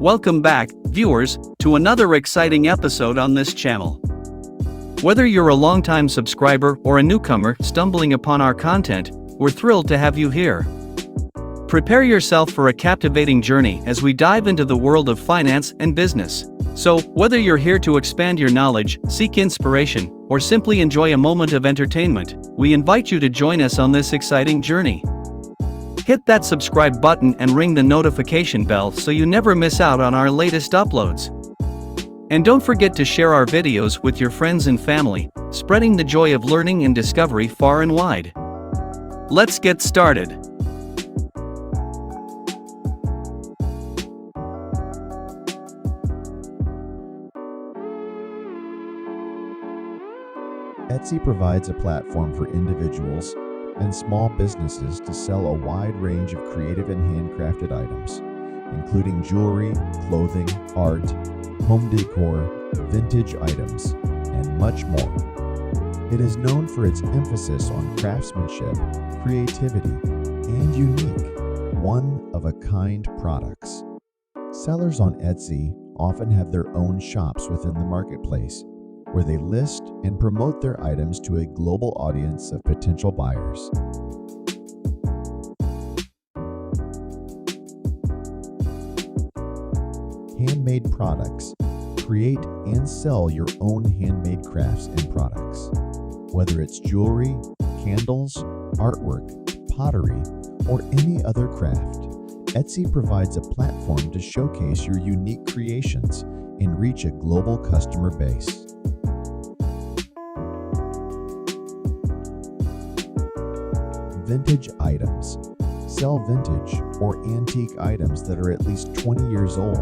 Welcome back, viewers, to another exciting episode on this channel. Whether you're a longtime subscriber or a newcomer stumbling upon our content, we're thrilled to have you here. Prepare yourself for a captivating journey as we dive into the world of finance and business. So, whether you're here to expand your knowledge, seek inspiration, or simply enjoy a moment of entertainment, we invite you to join us on this exciting journey. Hit that subscribe button and ring the notification bell so you never miss out on our latest uploads. And don't forget to share our videos with your friends and family, spreading the joy of learning and discovery far and wide. Let's get started. Etsy provides a platform for individuals and small businesses to sell a wide range of creative and handcrafted items, including jewelry, clothing, art, home decor, vintage items, and much more. It is known for its emphasis on craftsmanship, creativity, and unique, one-of-a-kind products. Sellers on Etsy often have their own shops within the marketplace, where they list and promote their items to a global audience of potential buyers. Handmade products. Create and sell your own handmade crafts and products. Whether it's jewelry, candles, artwork, pottery, or any other craft, Etsy provides a platform to showcase your unique creations and reach a global customer base. Vintage items. Sell vintage or antique items that are at least 20 years old.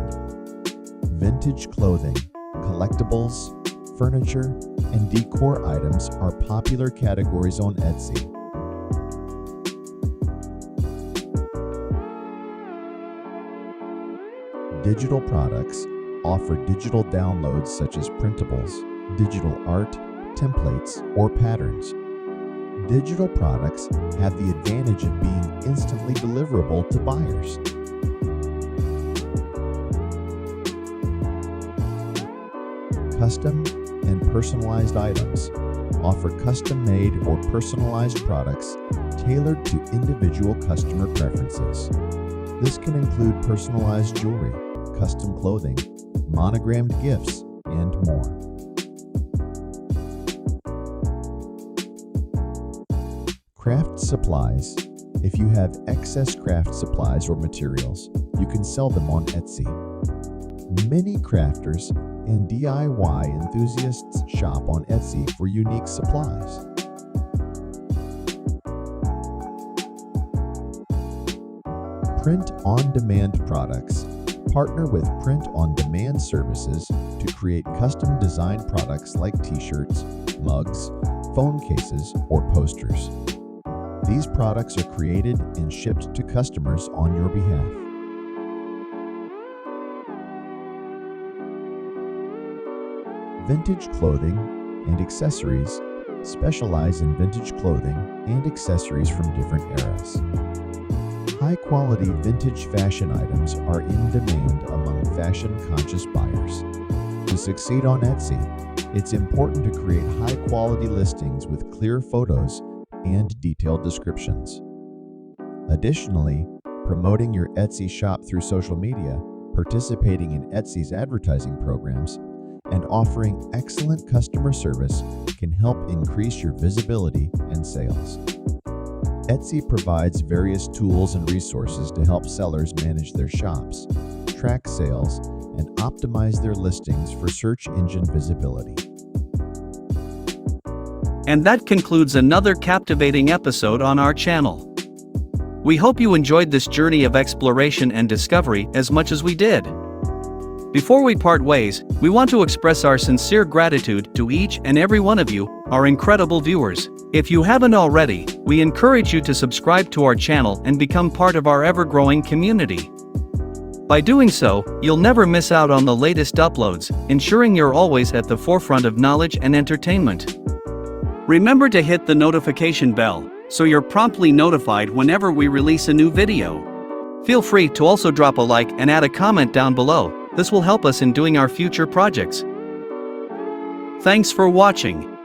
Vintage clothing, collectibles, furniture, and decor items are popular categories on Etsy. Digital products offer digital downloads such as printables, digital art, templates, or patterns. Digital products have the advantage of being instantly deliverable to buyers. Custom and personalized items offer custom-made or personalized products tailored to individual customer preferences. This can include personalized jewelry, custom clothing, monogrammed gifts, and more. Craft supplies. If you have excess craft supplies or materials, you can sell them on Etsy. Many crafters and DIY enthusiasts shop on Etsy for unique supplies. Print-on-demand products. Partner with print-on-demand services to create custom-designed products like t-shirts, mugs, phone cases, or posters. These products are created and shipped to customers on your behalf. Vintage clothing and accessories specialize in vintage clothing and accessories from different eras. High-quality vintage fashion items are in demand among fashion-conscious buyers. To succeed on Etsy, it's important to create high-quality listings with clear photos and detailed descriptions. Additionally, promoting your Etsy shop through social media, participating in Etsy's advertising programs, and offering excellent customer service can help increase your visibility and sales. Etsy provides various tools and resources to help sellers manage their shops, track sales, and optimize their listings for search engine visibility. And that concludes another captivating episode on our channel. We hope you enjoyed this journey of exploration and discovery as much as we did. Before we part ways, we want to express our sincere gratitude to each and every one of you, our incredible viewers. If you haven't already, we encourage you to subscribe to our channel and become part of our ever-growing community. By doing so, you'll never miss out on the latest uploads, ensuring you're always at the forefront of knowledge and entertainment. Remember to hit the notification bell, so you're promptly notified whenever we release a new video. Feel free to also drop a like and add a comment down below. This will help us in doing our future projects. Thanks for watching.